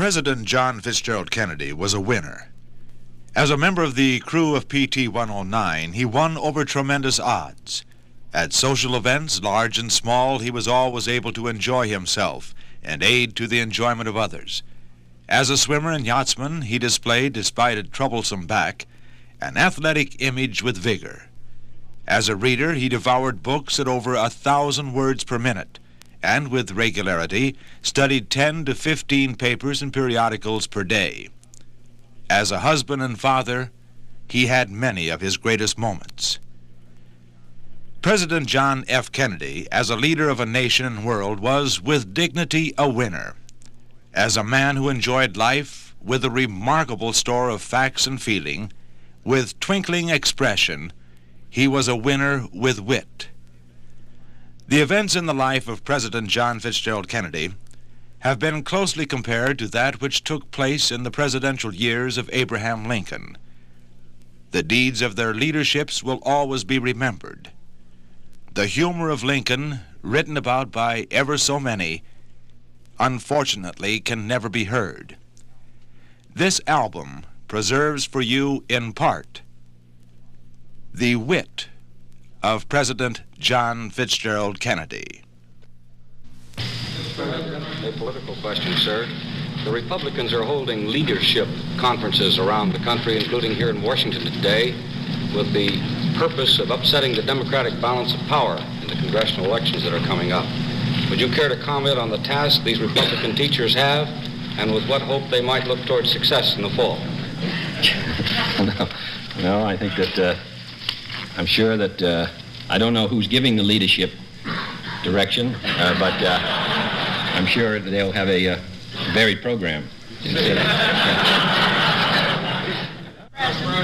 President John Fitzgerald Kennedy was a winner. As a member of the crew of PT-109, he won over tremendous odds. At social events, large and small, he was always able to enjoy himself and aid to the enjoyment of others. As a swimmer and yachtsman, he displayed, despite a troublesome back, an athletic image with vigor. As a reader, he devoured books at over 1,000 words per minute, and with regularity studied 10 to 15 papers and periodicals per day. As a husband and father, he had many of his greatest moments. President John F. Kennedy, as a leader of a nation and world, was with dignity a winner. As a man who enjoyed life with a remarkable store of facts and feeling, with twinkling expression, he was a winner with wit. The events in the life of President John Fitzgerald Kennedy have been closely compared to that which took place in the presidential years of Abraham Lincoln. The deeds of their leaderships will always be remembered. The humor of Lincoln, written about by ever so many, unfortunately can never be heard. This album preserves for you in part the wit of President John Fitzgerald Kennedy. A political question, sir. The Republicans are holding leadership conferences around the country, including here in Washington today, with the purpose of upsetting the democratic balance of power in the congressional elections that are coming up. Would you care to comment on the task these Republican teachers have, and with what hope they might look towards success in the fall? No, I think that I'm sure that I don't know who's giving the leadership direction, but I'm sure that they'll have a varied program. President.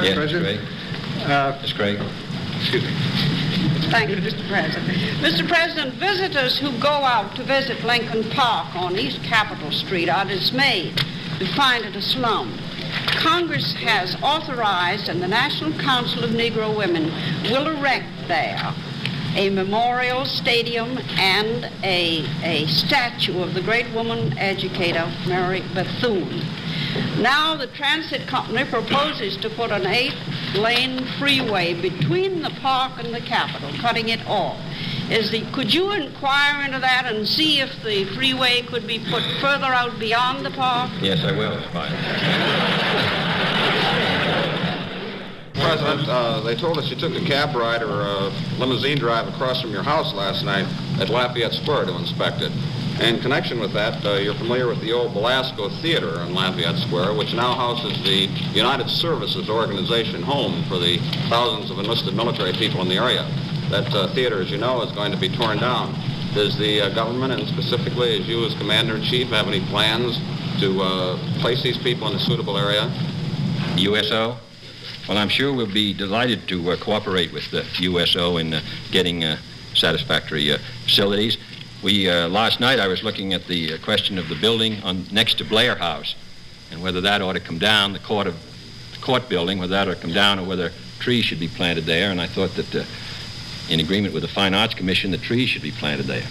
Yes, Craig. Ms. Craig. Excuse me. Thank you, Mr. President. Mr. President, visitors who go out to visit Lincoln Park on East Capitol Street are dismayed to find it a slum. Congress has authorized, and the National Council of Negro Women will erect there a memorial stadium and a statue of the great woman educator, Mary Bethune. Now the transit company proposes to put an 8-lane freeway between the park and the Capitol, cutting it off. Could you inquire into that and see if the freeway could be put further out beyond the park? Yes, I will. Fine. President, they told us you took a cab ride or a limousine drive across from your house last night at Lafayette Square to inspect it. In connection with that, you're familiar with the old Belasco Theater on Lafayette Square, which now houses the United Services Organization home for the thousands of enlisted military people in the area. That theater, as you know, is going to be torn down. Does the government, and specifically as you as Commander-in-Chief, have any plans to place these people in a suitable area? USO? Well, I'm sure we'll be delighted to cooperate with the USO in getting satisfactory facilities. Last night I was looking at the question of the building next to Blair House and whether that ought to come down, the court building, whether that ought to come down or whether trees should be planted there. And I thought that in agreement with the Fine Arts Commission, the trees should be planted there.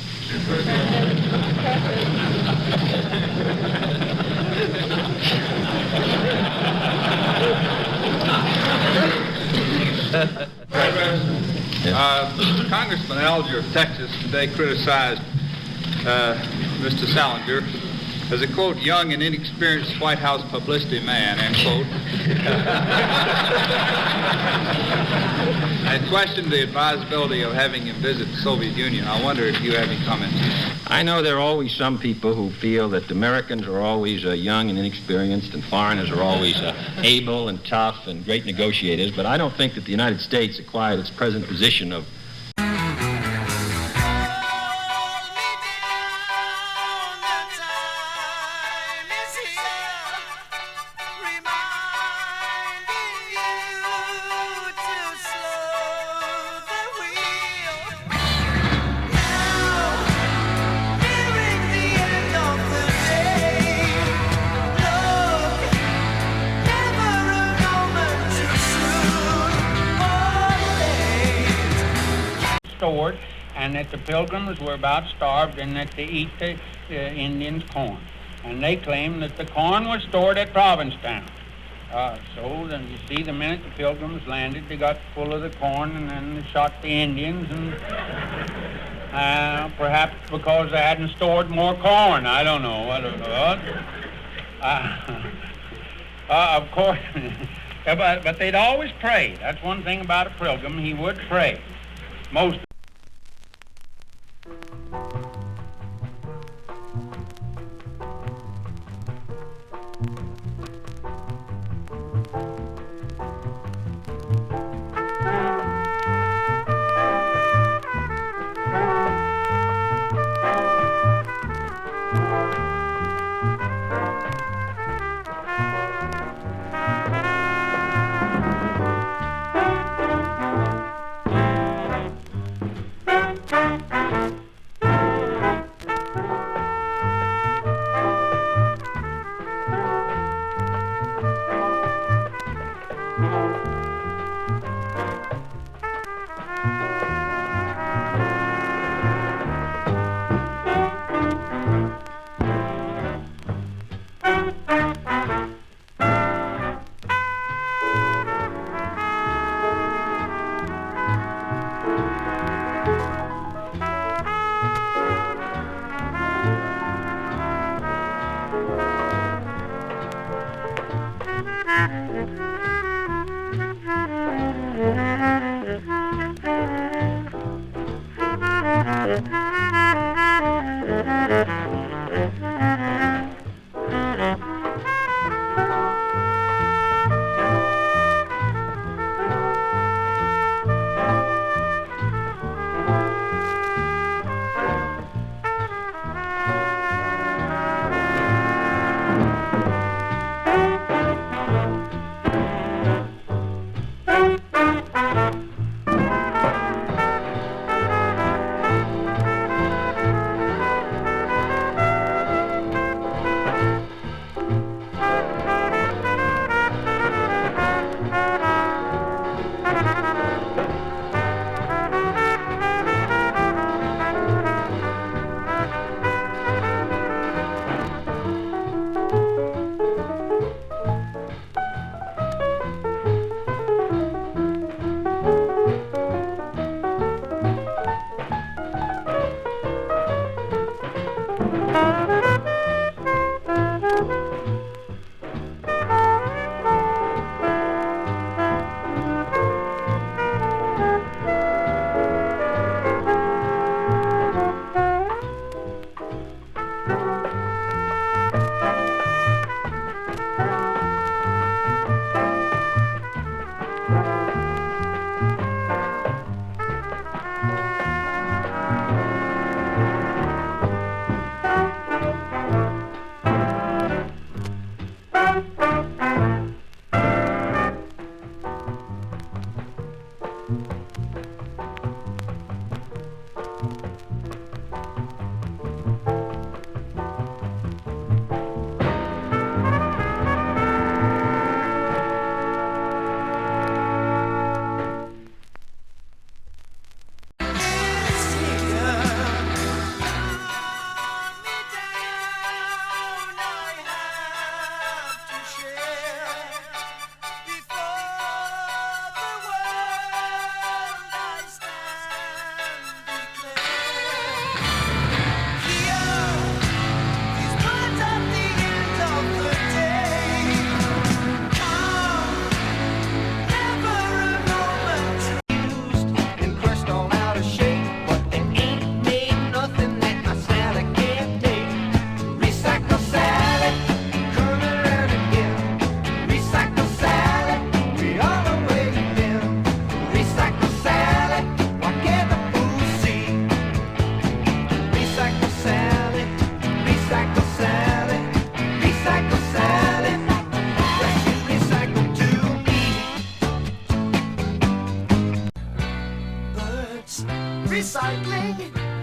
Congressman Alger of Texas today criticized Mr. Salinger as a, quote, young and inexperienced White House publicity man, end quote. I questioned the advisability of having him visit the Soviet Union. I wonder if you have any comments. I know there are always some people who feel that Americans are always young and inexperienced and foreigners are always able and tough and great negotiators, but I don't think that the United States acquired its present position of and that the Pilgrims were about starved and that they eat the Indians' corn. and they claim that the corn was stored at Provincetown. So then you see, the minute the Pilgrims landed, they got full of the corn, and then they shot the Indians, and perhaps because they hadn't stored more corn. I don't know. Of course, but they'd always pray. That's one thing about a Pilgrim. He would pray. Most. recycling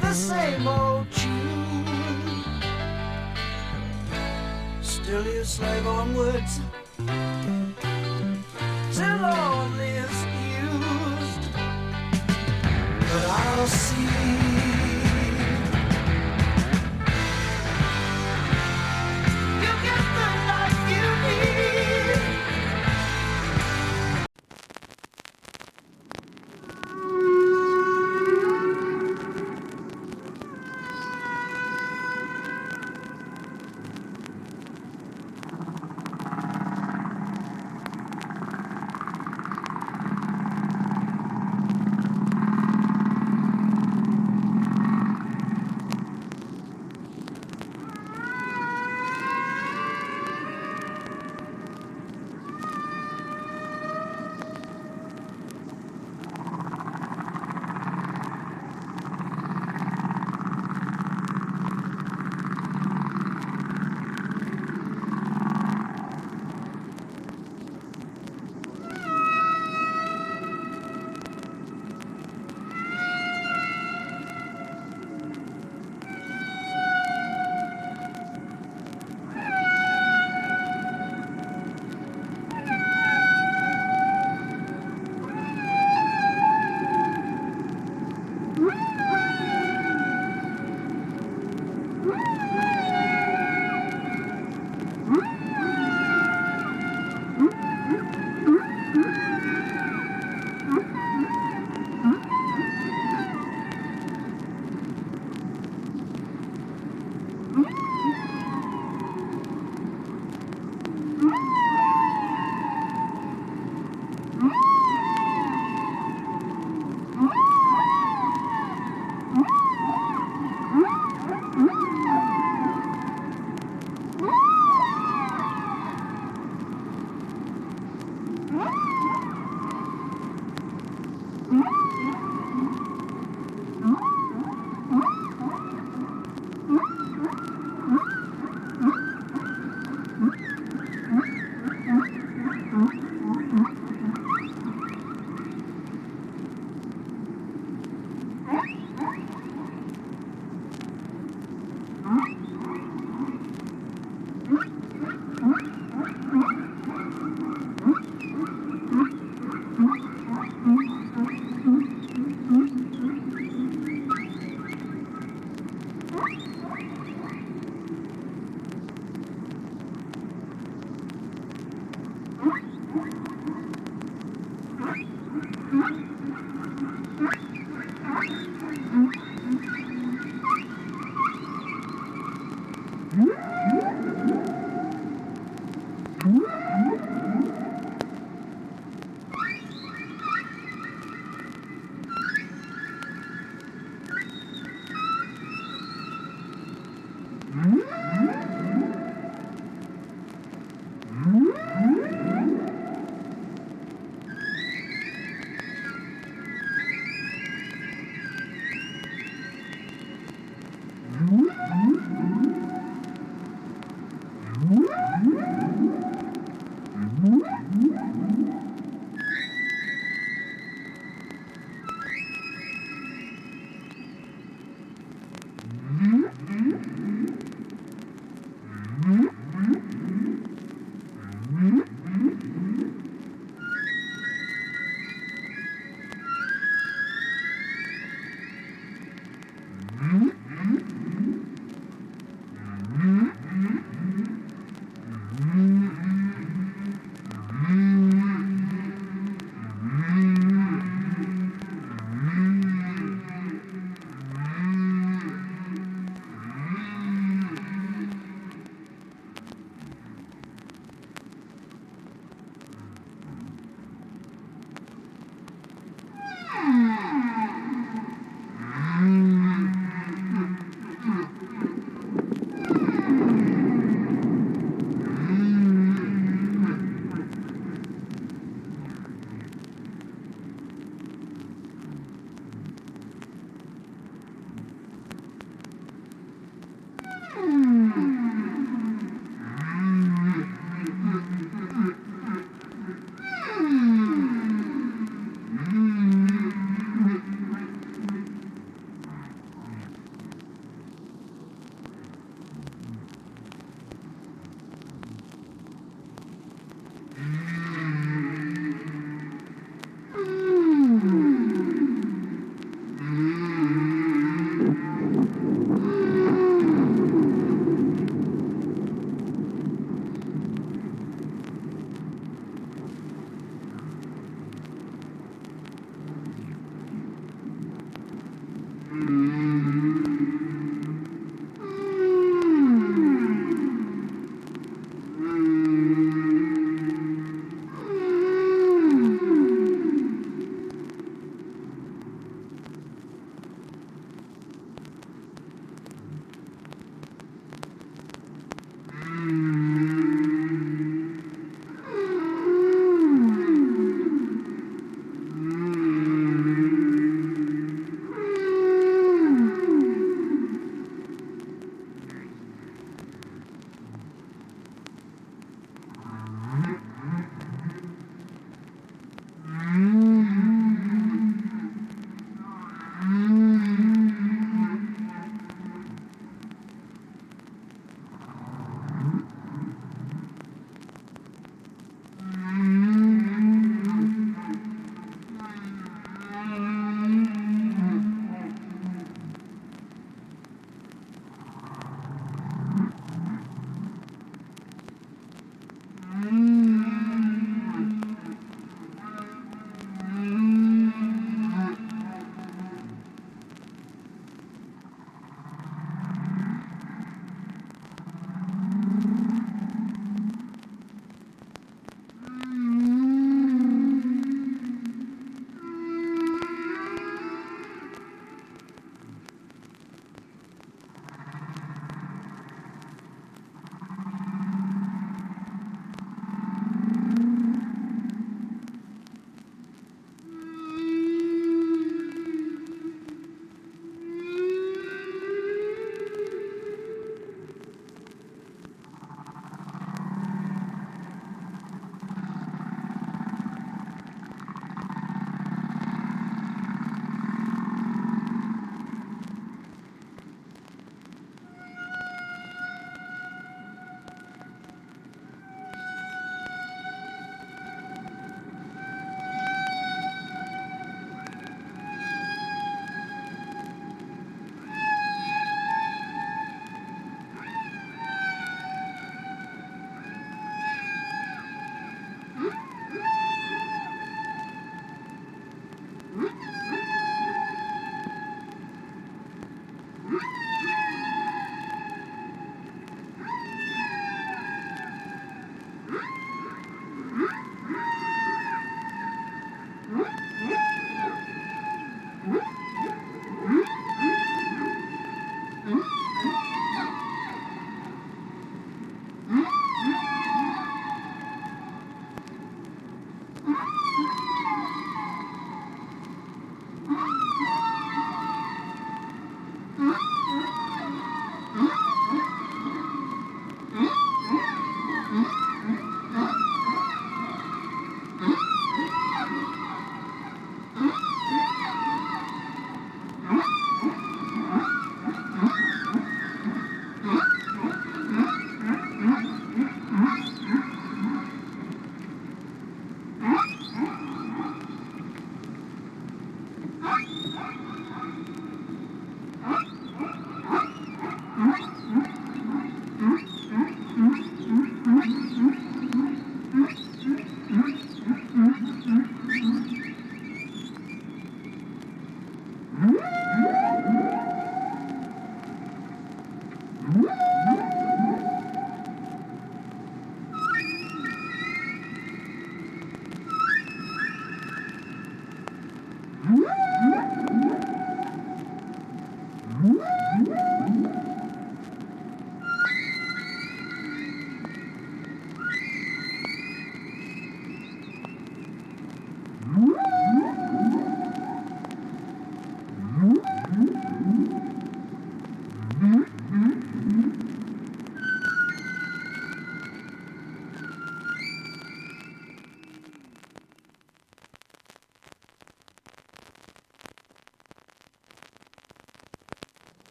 the same old tune. Still you slave onwards till all is used. But I'll see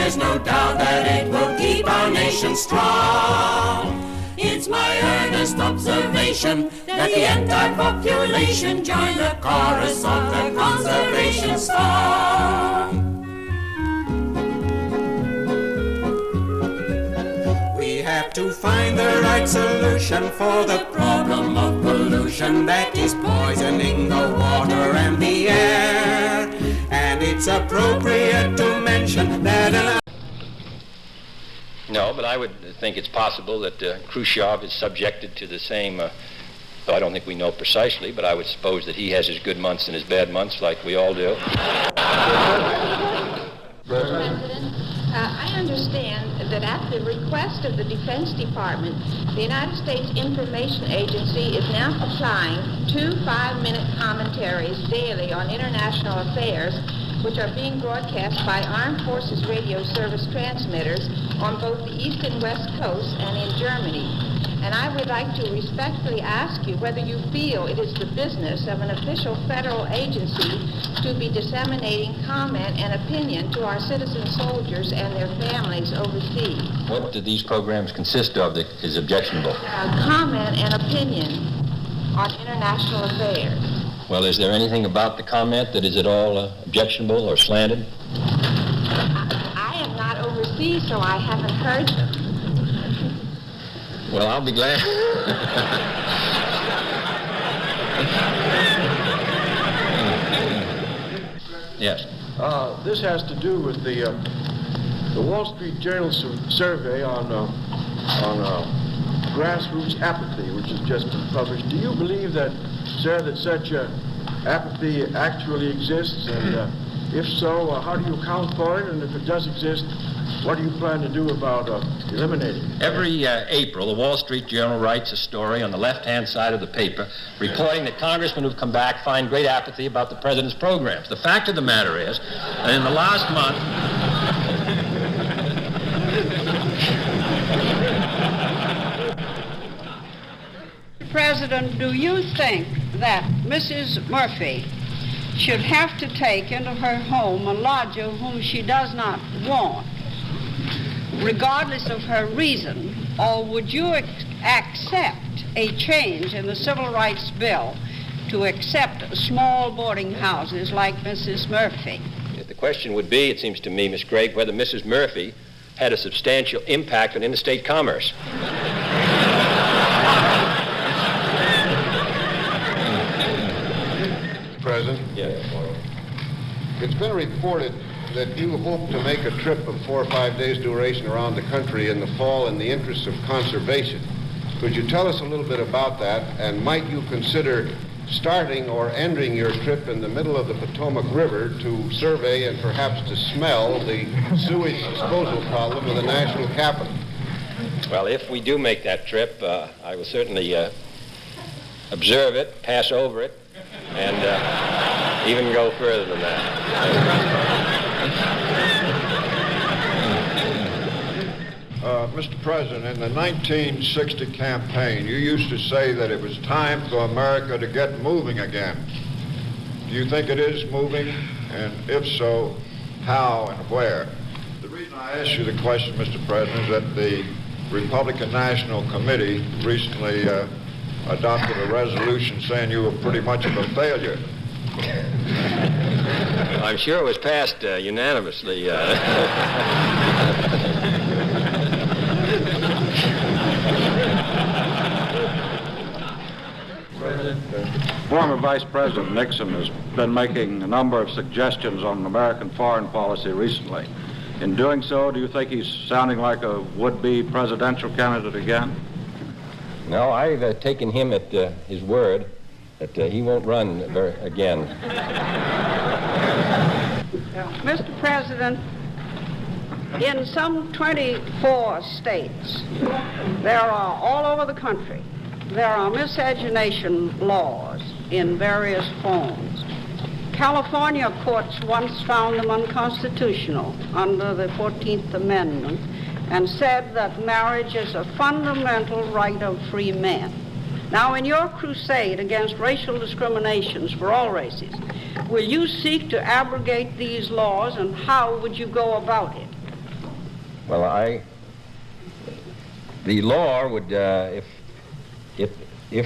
There's no doubt that it will keep our nation strong. It's my earnest observation that the anti-population join the chorus of the conservation song. have to find the right solution for the problem of pollution that is poisoning the water and the air. And it's appropriate to mention that No, but I would think it's possible that Khrushchev is subjected to the same, though I don't think we know precisely, but I would suppose that he has his good months and his bad months like we all do. President, I understand that at the request of the Defense Department, the United States Information Agency is now supplying 2 5-minute commentaries daily on international affairs, which are being broadcast by Armed Forces Radio Service transmitters on both the East and West Coasts and in Germany. And I would like to respectfully ask you whether you feel it is the business of an official federal agency to be disseminating comment and opinion to our citizen soldiers and their families overseas. What do these programs consist of that is objectionable? Comment and opinion on international affairs. Well, is there anything about the comment that is at all objectionable or slanted? I am not overseas, so I haven't heard them. Well, I'll be glad. Yes. This has to do with the Wall Street Journal survey on grassroots apathy, which has just been published. Do you believe that, sir, that such apathy actually exists? And if so, how do you account for it? And if it does exist, what do you plan to do about eliminating it? Every April, the Wall Street Journal writes a story on the left-hand side of the paper reporting that congressmen who've come back find great apathy about the president's programs. The fact of the matter is that in the last month... President, do you think that Mrs. Murphy should have to take into her home a lodger whom she does not want, regardless of her reason, or would you accept a change in the Civil Rights Bill to accept small boarding houses like Mrs. Murphy? The question would be, it seems to me, Miss Gregg, whether Mrs. Murphy had a substantial impact on interstate commerce. President? Yes. It's been reported that you hope to make a trip of 4 or 5 days duration around the country in the fall in the interest of conservation. Could you tell us a little bit about that, and might you consider starting or ending your trip in the middle of the Potomac River to survey and perhaps to smell the sewage disposal problem of the national capital? Well, if we do make that trip, I will certainly observe it, pass over it, and even go further than that. Mr. President, in the 1960 campaign, you used to say that it was time for America to get moving again. Do you think it is moving? And if so, how and where? The reason I asked you the question, Mr. President, is that the Republican National Committee recently adopted a resolution saying you were pretty much of a failure. I'm sure it was passed unanimously. Former Vice President Nixon has been making a number of suggestions on American foreign policy recently. In doing so, do you think he's sounding like a would-be presidential candidate again? No, I've taken him at his word that he won't run again. Mr. President, in some 24 states, there are all over the country, there are miscegenation laws in various forms. California courts once found them unconstitutional under the 14th Amendment and said that marriage is a fundamental right of free men. Now, in your crusade against racial discriminations for all races, will you seek to abrogate these laws, and how would you go about it? Well, the law would, if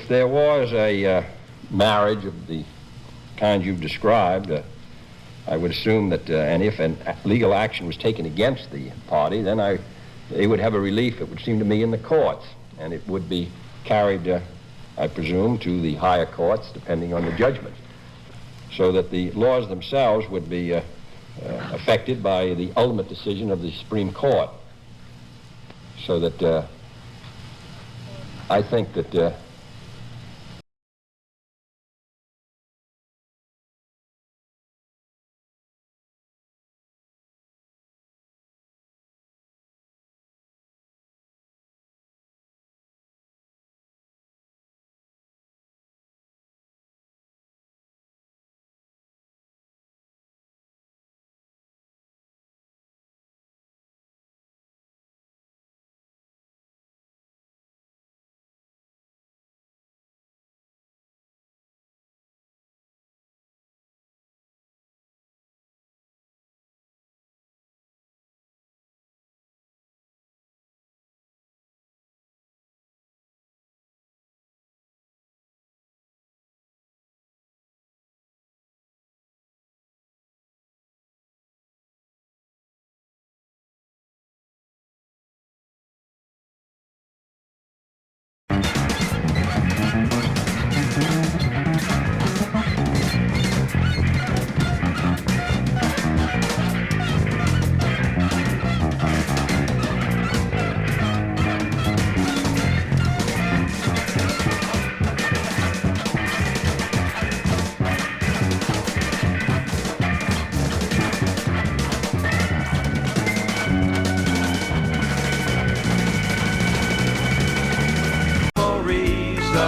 there was a marriage of the kind you've described, I would assume that, and if legal action was taken against the party, then I they would have a relief, it would seem to me, in the courts, and it would be carried, I presume, to the higher courts, depending on the judgments, so that the laws themselves would be affected by the ultimate decision of the Supreme Court. So that I think that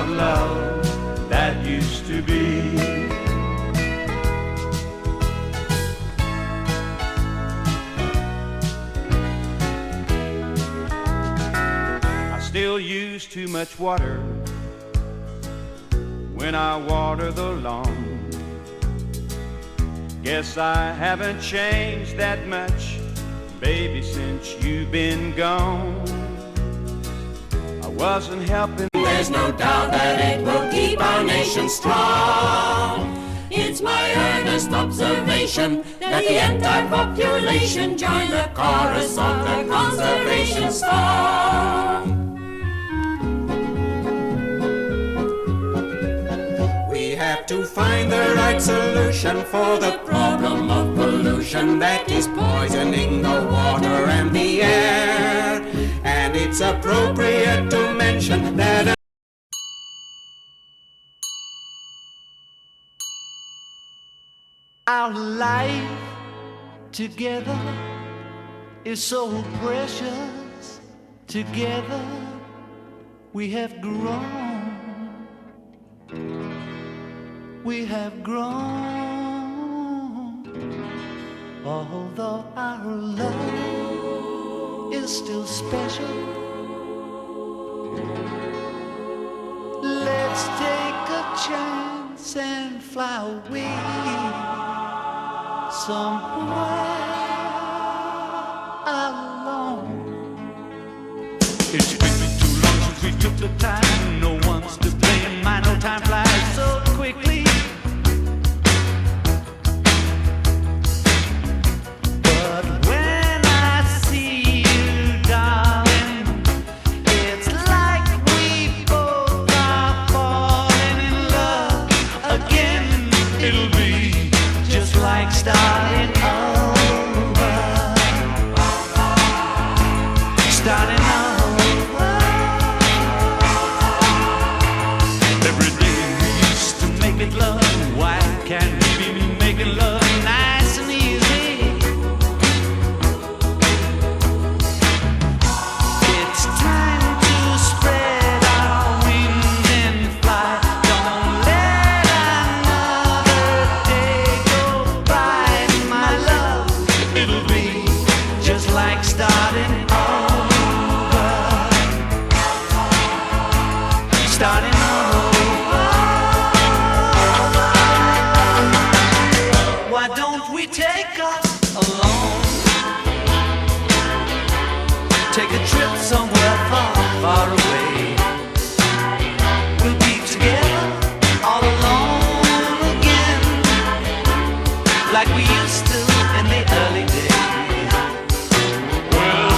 of love that used to be. I still use too much water when I water the lawn. Guess I haven't changed that much, baby, since you've been gone. I wasn't helping. There's no doubt that it will keep our nation strong. It's my earnest observation that the anti-population join the chorus of the conservation song. We have to find the right solution for the problem of pollution that is poisoning the water and the air. And it's appropriate to mention that our life together is so precious. Together we have grown. We have grown. Although our love is still special, let's take a chance and fly away somewhere alone. It's been too long since we took the time. No one's to blame. I know time flies so quickly. But when I see you, darling, it's like we both are falling in love again. It'll be just like starting over. Starting over. Every day we used to make it love. Why can't we be making love nice and easy? It's time to spread our wings and fly. Don't let another day go by, my love. It'll be just like starting over. Starting over. Why don't we take us alone? Take a trip somewhere far, far away. We'll be together all alone again, like we used to in the early days. Well,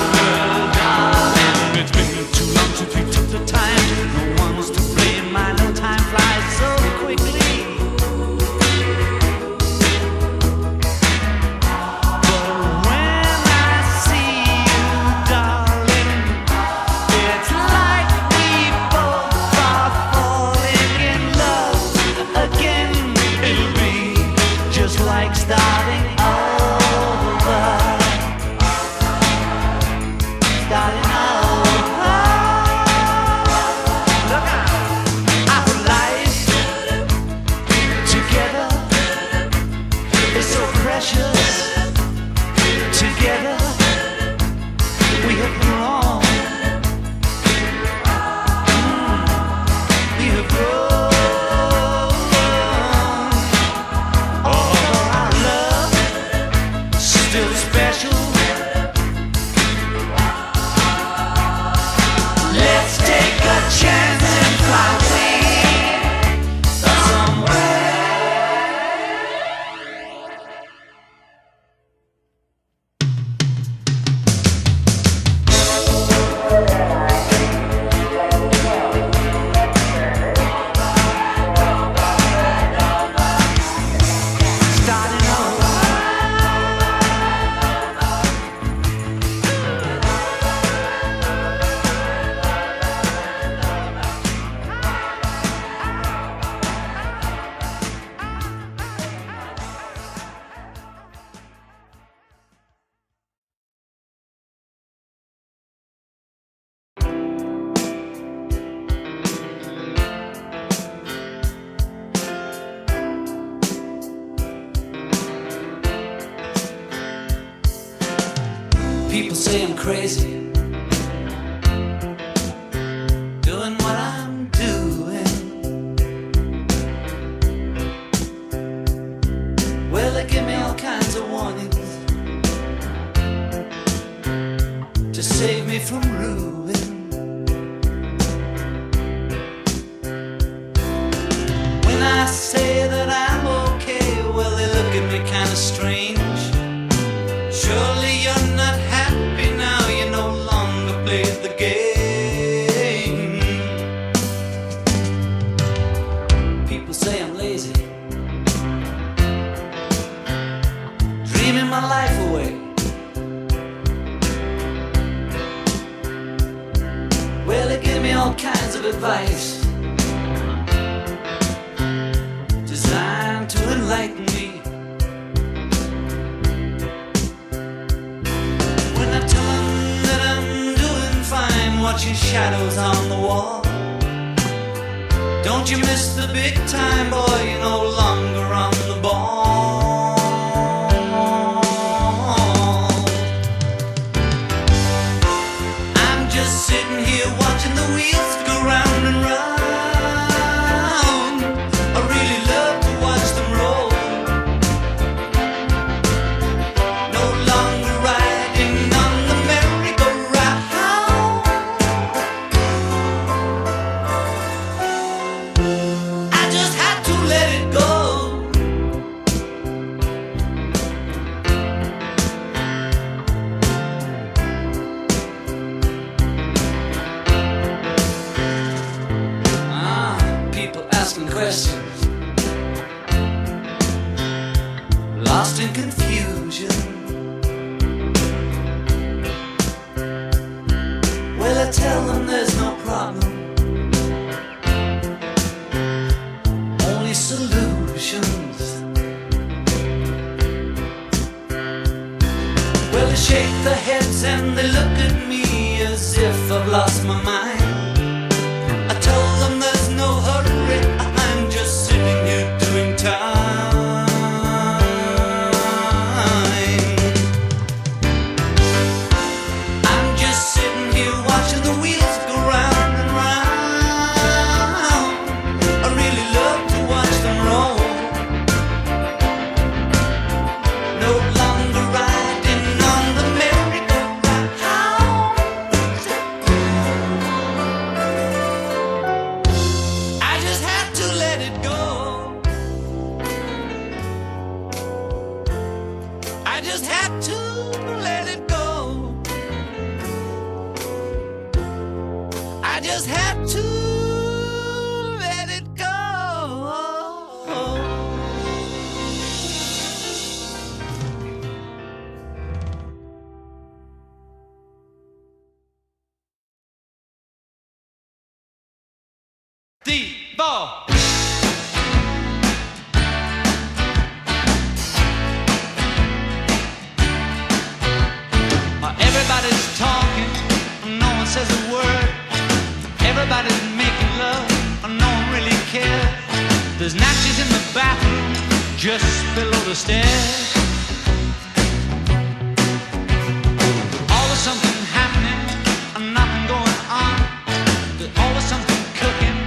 People say I'm crazy, doing what I'm doing. Well, they give me all kinds of warnings to save me from ruin. When I say that I'm okay, well, they look at me kind of strange. Surely you're not happy now, you no longer play the game. People say I'm lazy, dreaming my life away. Well, they give me all kinds of advice designed to enlighten me. When I tell them that I'm doing fine, watching shadows on the wall, don't you miss the big time, boy, you're no longer on the ball. I'm just sitting here watching the wheels go round and round. I really love to watch them roll. No longer riding on the merry-go-round. I just had to let it go. People asking questions, lost in confusion. Well, I tell them there's no problem, only solutions. Well, they shake their heads and they look at me as if I've lost my mind. I tell them there's no hurry, I'm just sitting here doing time. I'm just sitting here watching the wheels go round and round. I really love to watch them roll. No longer riding on the merry-go-round. I just had to let it go. I just had to let it go. I just had to let it go. D-ball. Everybody's talking, no one says a word. Everybody's making love, no one really cares. There's natches in the bathroom, just below the stairs. Always something happening, nothing going on. There's always something cooking,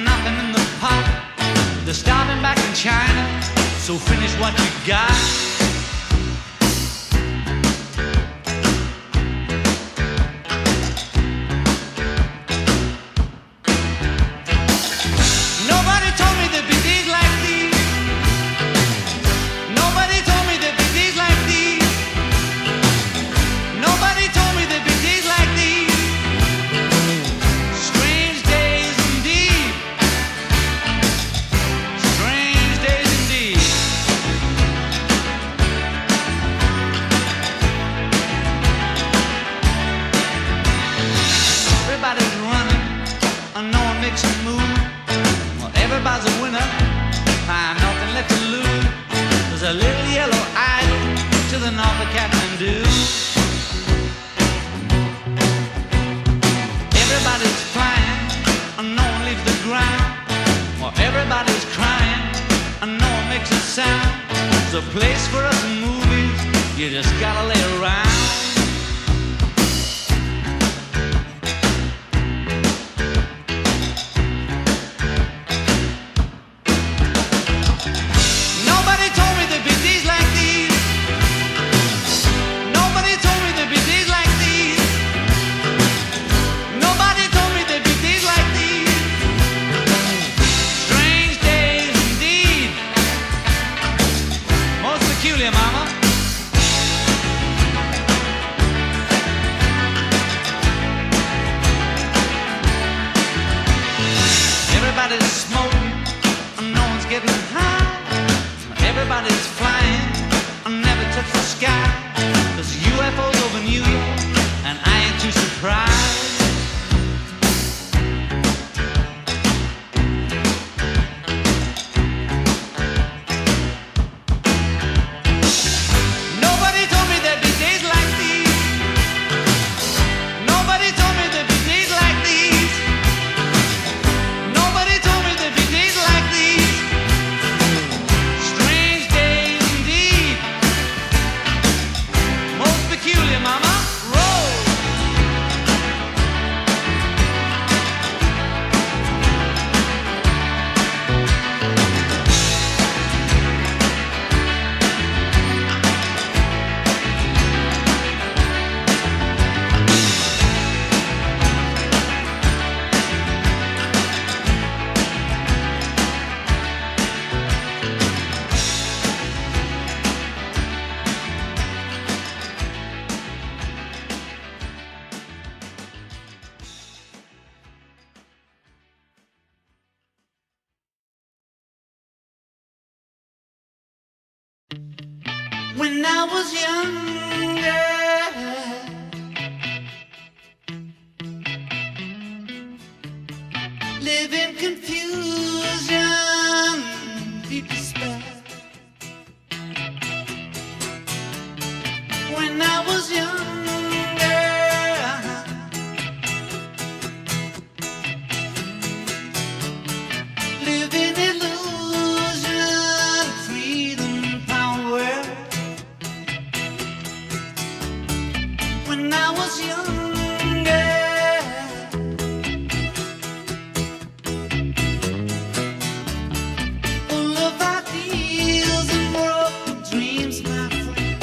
nothing in the pot. They're starving back in China, so finish what you got. Nobody told me there'd be days like these. Nobody told me there'd be days like these. Nobody told me there'd be days like these. Strange days indeed. Strange days indeed. Everybody's running, no one makes a move. Everybody's a winner, nothing left to lose. There's a little yellow idol to the north of Kathmandu. Everybody's flying, no one leaves the ground. Well, everybody's crying, no one makes a sound. There's a place for us in movies, you just gotta lay around. to New York, and I ain't too surprised. Nobody told me there'd be days like these. Nobody told me there'd be days like these. Nobody told me there'd be days like these. Strange days indeed. Most peculiar, mama. Roll. When I was younger, living confusion, deep despair. When I was younger, living illusion, freedom, power. When I was younger, full of ideals and broken dreams, my friend.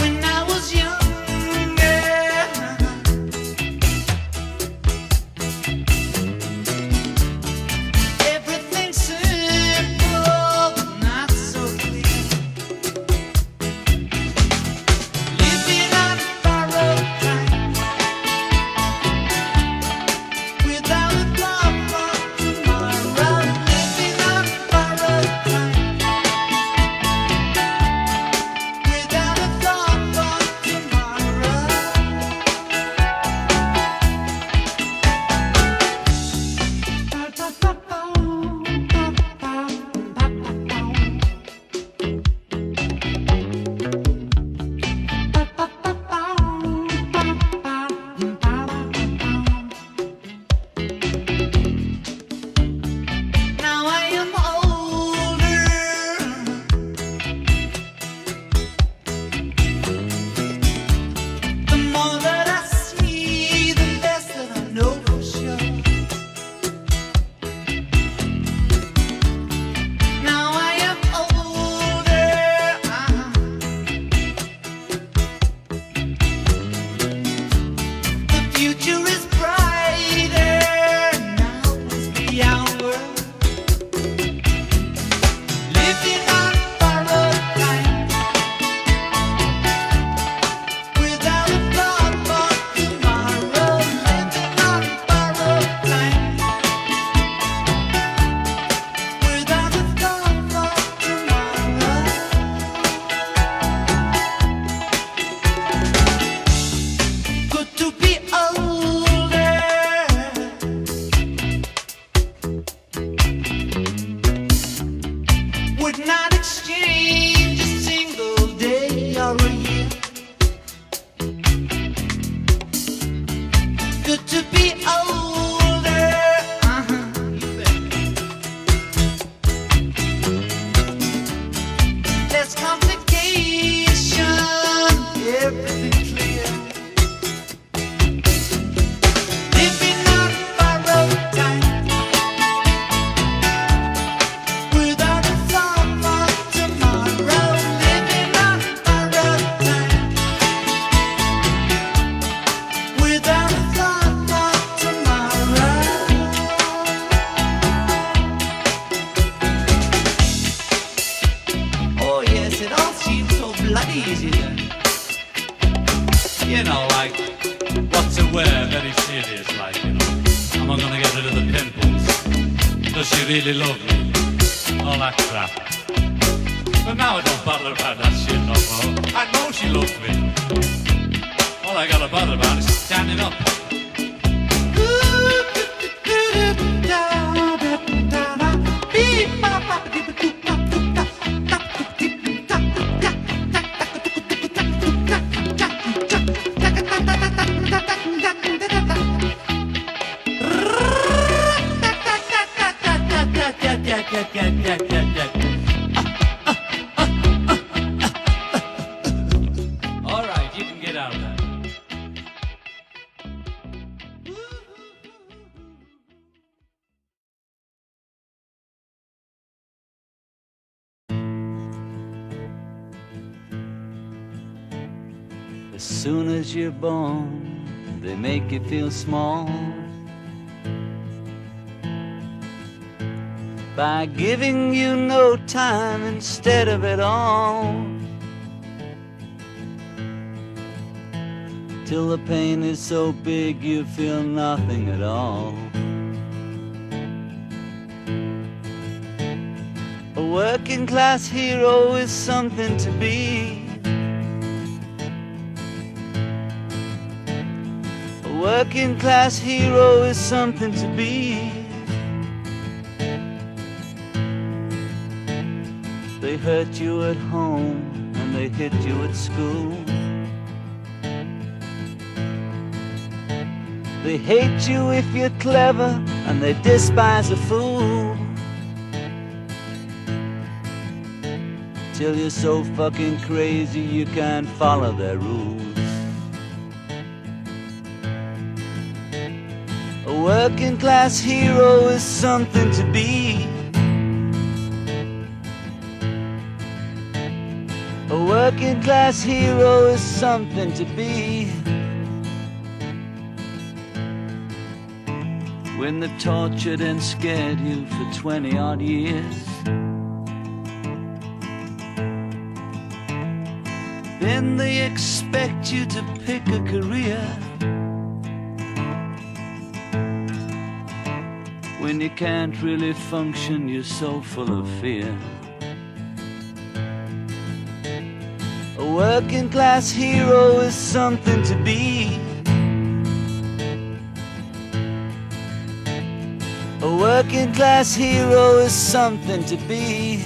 When I was younger, everything simple but not so clear. Living on borrowed time, without a thought for tomorrow. Living on borrowed time, without a thought for tomorrow. Now I am older. The more that I see, the less that I know for sure. Now I am older. The future is brighter. Now is the hour. Living on borrowed time, without a thought for tomorrow. Living on borrowed time, without a thought for tomorrow. Good to be older. Would not exchange a single day or a year. Good to be older. You bet. Less complication, everything clear. Living on borrowed time, without a thought for tomorrow. Living on borrowed time, without a thought for tomorrow. Oh yes, it all seems so bloody easy then. You know, like, what to wear, very serious, like, you know. Am I gonna get rid of the pimples? Does she really love me? All that crap. But Now I don't bother about that shit no more. I know she loves me. All I gotta bother about is standing up. All right, you can get out of that. As soon as you're born, they make you feel small by giving you no time instead of it all, till the pain is so big you feel nothing at all. A working class hero is something to be. A working class hero is something to be. They hurt you at home and they hit you at school. They hate you if you're clever and they despise a fool, till you're so fucking crazy you can't follow their rules. A working class hero is something to be. A working class hero is something to be. When they've tortured and scared you for 20-odd years, then they expect you to pick a career. When you can't really function, you're so full of fear. A working class hero is something to be. A working class hero is something to be.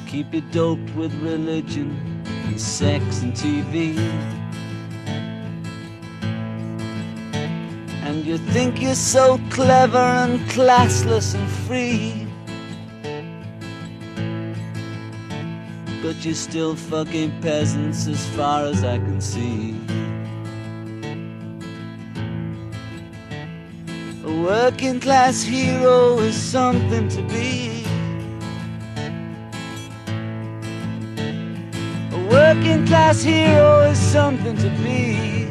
Keep you doped with religion and sex and TV, and you think you're so clever and classless and free, but you're still fucking peasants as far as I can see. A working class hero is something to be. A working class hero is something to be.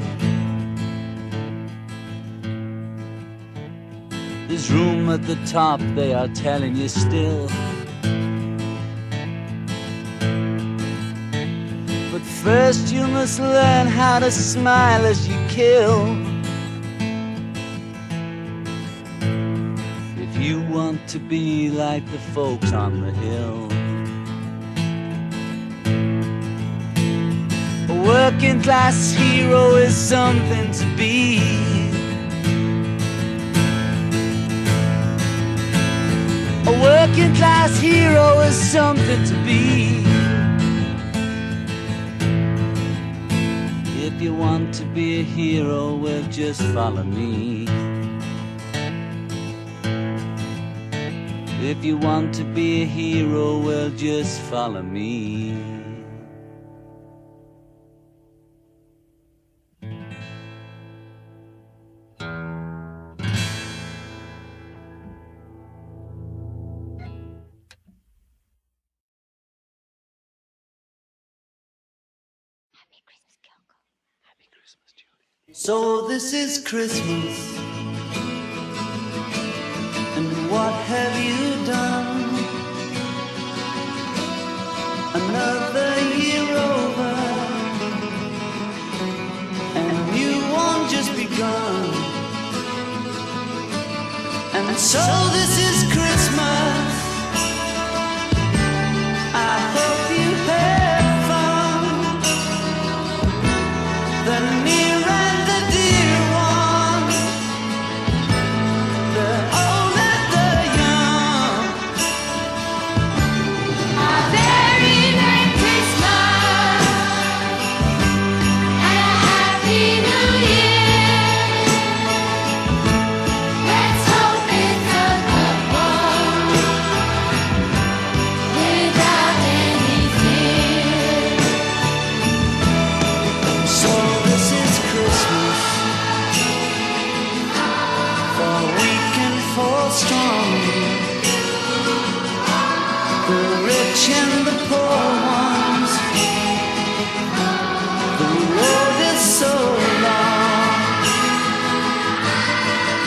There's room at the top, they are telling you still, but first you must learn how to smile as you kill. If you want to be like the folks on the hill. A working class hero is something to be. A working class hero is something to be. If you want to be a hero, well, just follow me. If you want to be a hero, well, just follow me. So this is Christmas, and what have you done? Another year over, and a new one just begun. And so this is Christmas, rich and the poor ones. The road is so long,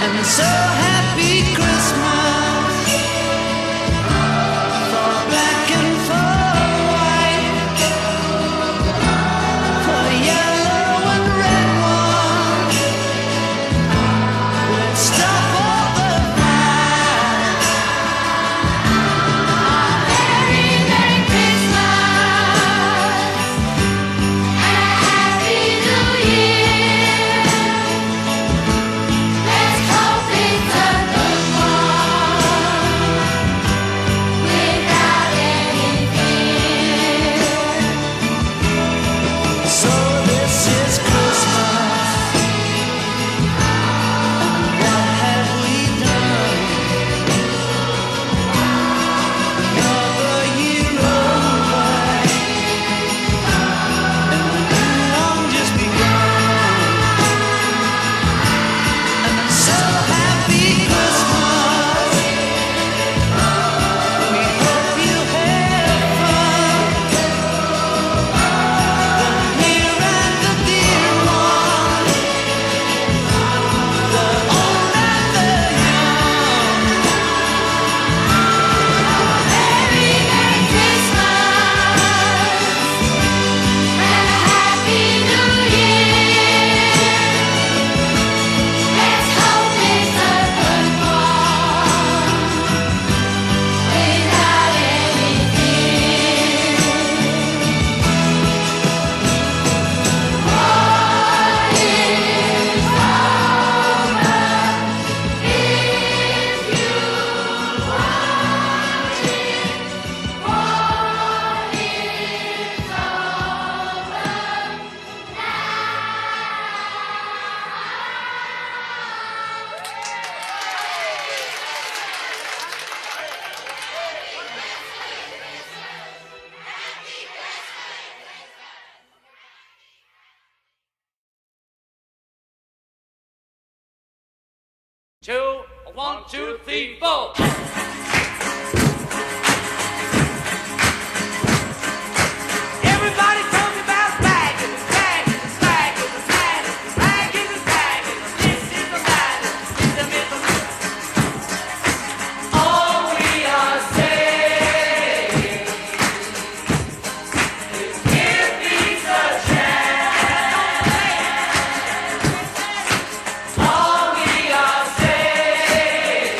and so happy Christmas for black and for white, for yellow and red ones. Let's stop all the fight. Merry, Merry Christmas and a Happy New Year. Let's hope it's a good one without any fear. So this is Christmas, and what have we done? Another year over, and the new one just begun. And I'm so happy Christmas. We hope you have fun. The near and the dear one, the old and the young. Merry, Merry Christmas and a Happy New Year. Let's hope it's a good one without any fear. What is Two, 1, 2, 3, 4. Everybody tell me about bagging, bagging, bagging, bagging, bagging, bagging. This is the bagging, all we are saying is give peace a chance. All we are saying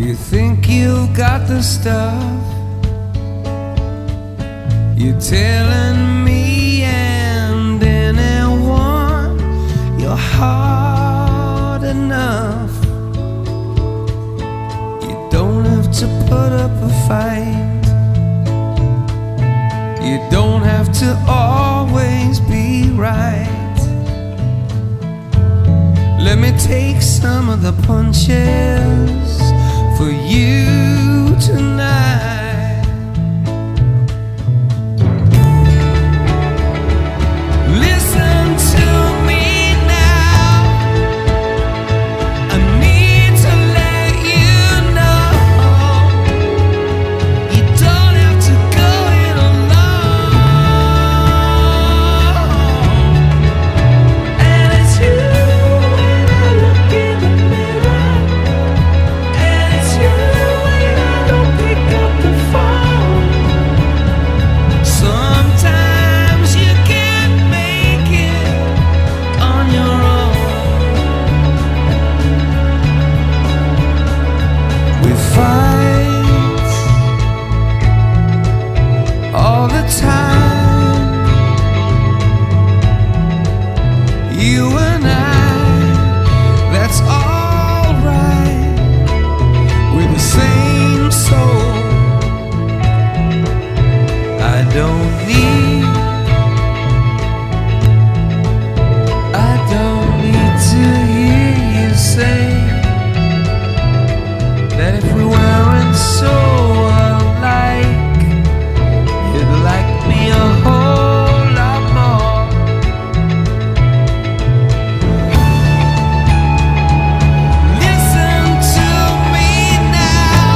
You think you've got the stuff, you're telling me and anyone you're hard enough. You don't have to put up a fight, you don't have to always be right. Let me take some of the punches for you tonight. Listen to me now, I need to let you know you don't have to go it alone. And it's you when I look in the mirror, and it's you when I don't pick up the phone. Sometimes you can't make it on your own. We fight all the time, you and I, that's alright. We're the same soul. I don't need to hear you say that if we weren't so alike, you'd like me a whole lot more. Listen to me now,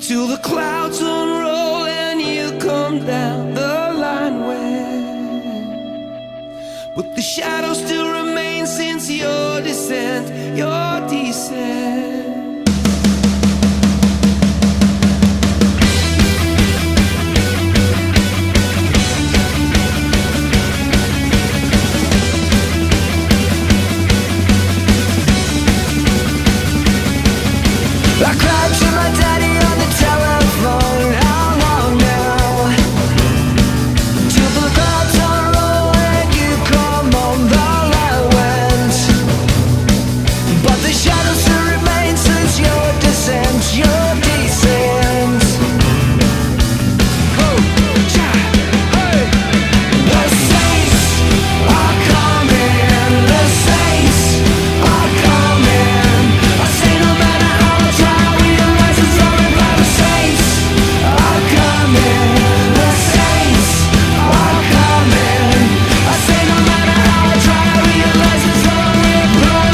until the clouds unroll and you come down the line when, but the shadow still remains since your descent, your descent. I cried to my daddy on the telephone. How long now? Till the clouds unroll and you come on the line went, but the shadows still remain since your descent, your descent. Oh, yeah, hey. The saints are coming. The saints are coming. I say no matter how much I realize it's only by the saints are coming. The saints are coming. I say no matter how I try, I realize it's only a play.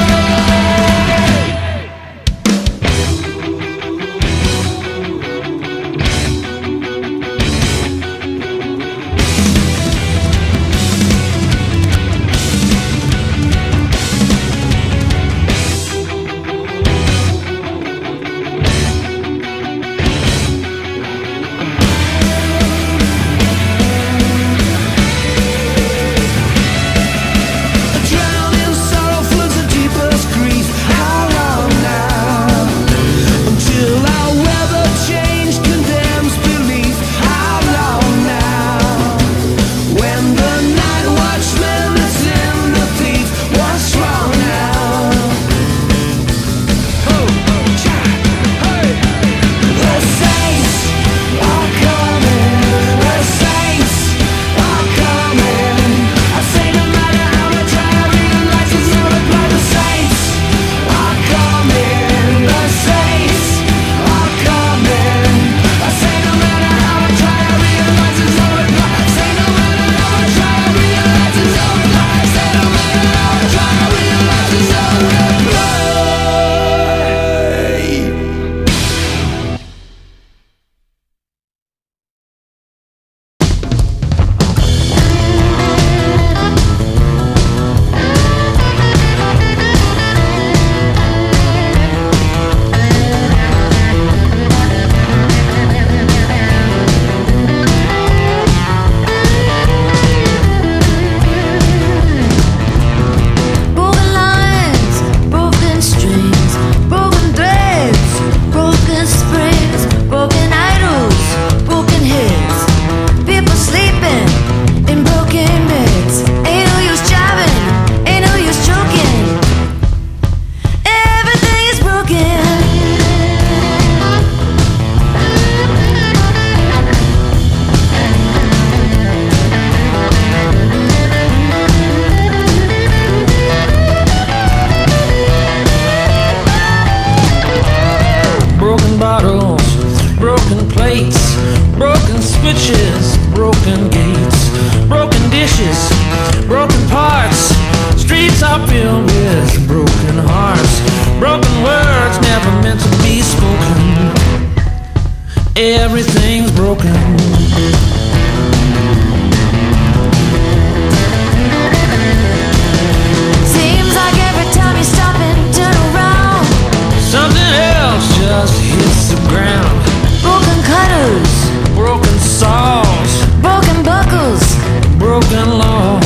Drowning sorrow floods the deepest grief. How long now? Until our weather change condemns belief. How long now? When the night watchman is in the thief. What's wrong now? Oh, yeah, hey. The saints are coming. The saints are coming. I say no matter how much I realize it's all about the saints are coming. The saints are coming. I say no matter how I try, I realize it's all about. Say no matter how I try, I realize it's all about. Say no matter how I try, I realize it's all about. Broken lines, broken strings, broken threads, broken springs, broken idols, broken heads. People sleeping in broken beds. Ain't no use jiving, ain't no use joking. Everything is broken. Broken bottles, broken plates, broken switches, broken gates, broken dishes, broken parts. Streets are filled with broken hearts, broken words never meant to be spoken. Everything's broken. Seems like every time you stop and turn around, Something else just hits the ground. broken cutters, Broken saws, broken buckles, broken law,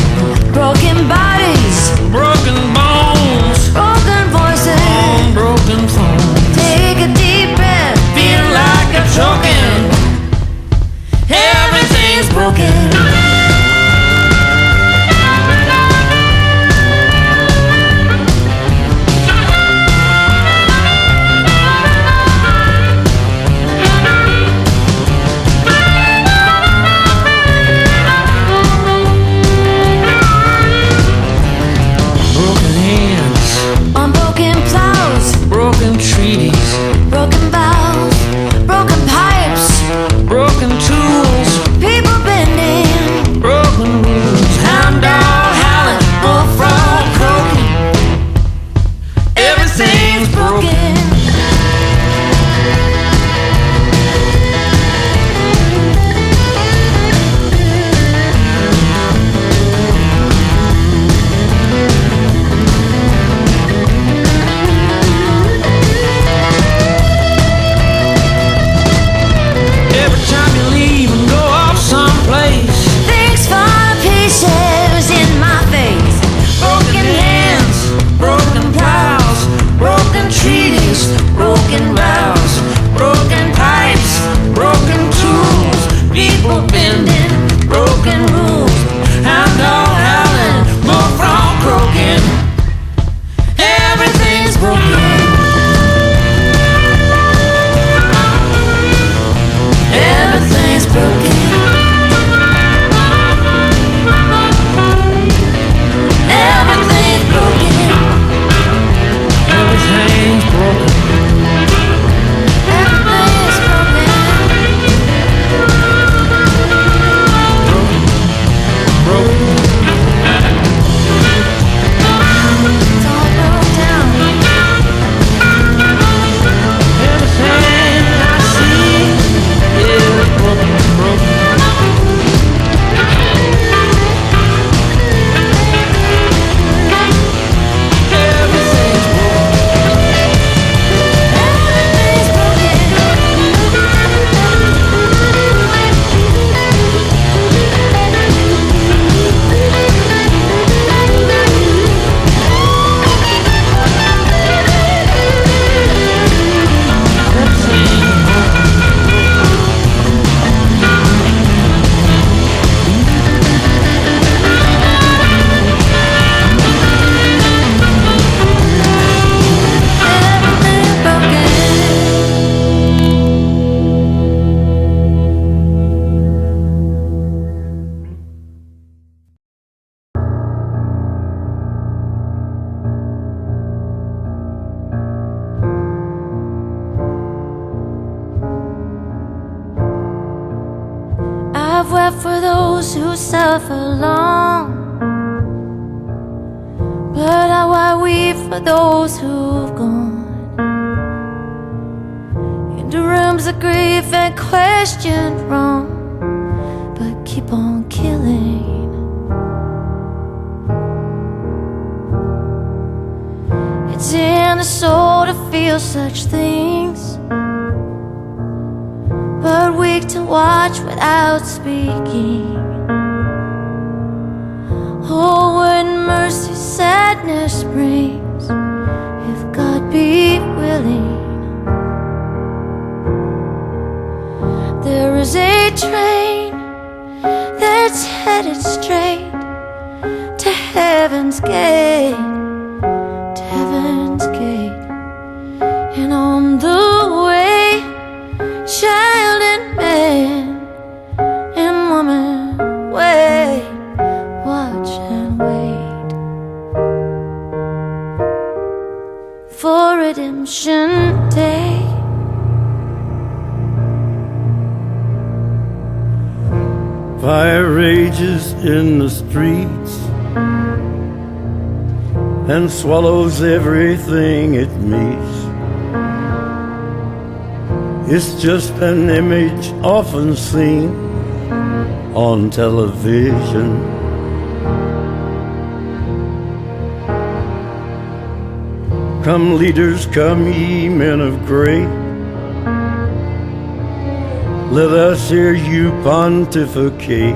broken bodies, broken bones, broken voices. on broken phones. Take a deep breath, Feel like I'm choking. Every I've wept for those who suffer long, but how I weep for those who've gone into rooms of grief and questioned wrong, but keep on killing. It's in the soul to feel such things, but weak to watch without speaking. Oh, what mercy sadness brings, if God be willing. There is a train that's headed straight to heaven's gate, to heaven's gate. And on the way, child and man and woman wait, watch and wait for redemption day. Fire rages in the streets and swallows everything it meets. It's just an image often seen on television. Come leaders, come ye men of great, let us hear you pontificate.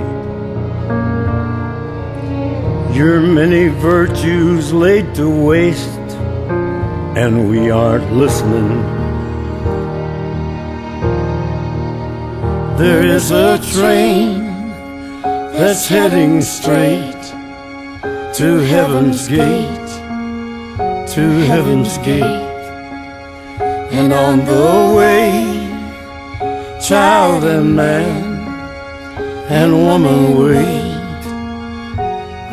Your many virtues laid to waste, and we aren't listening. There is a train that's heading straight to heaven's gate, to heaven's gate. And on the way, child and man and woman wait,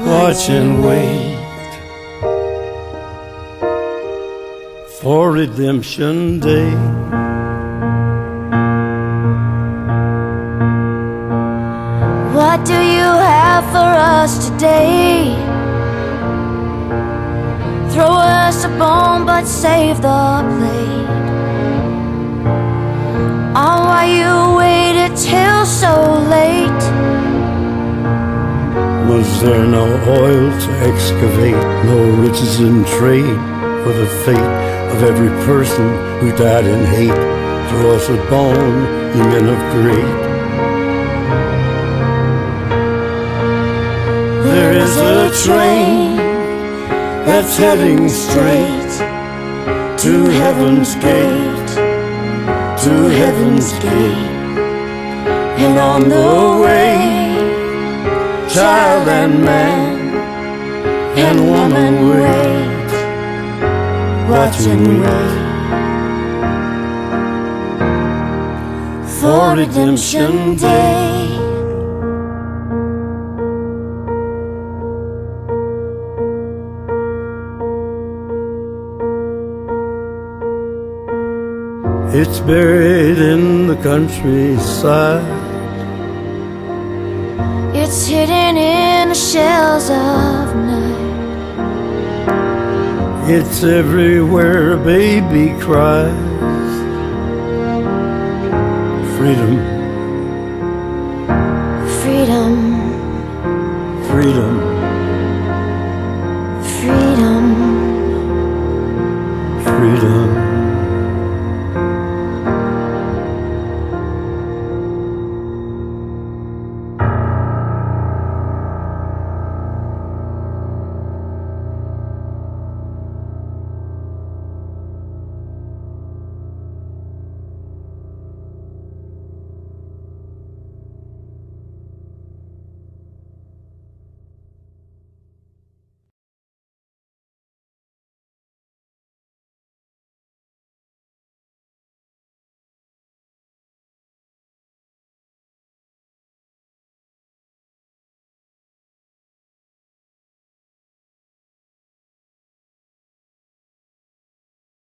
watch and wait for redemption day. What do you have for us today? Throw us a bone but save the plate. Oh, why you waited till so late? Was there no oil to excavate, no riches in trade for the fate of every person who died in hate? Throw us a bone, ye men of great. There is a train that's heading straight to heaven's gate, to heaven's gate. And on the way, child and man and woman wait, watch and wait for redemption day. It's buried in the countryside. It's hidden in the shells of night. It's everywhere a baby cries. Freedom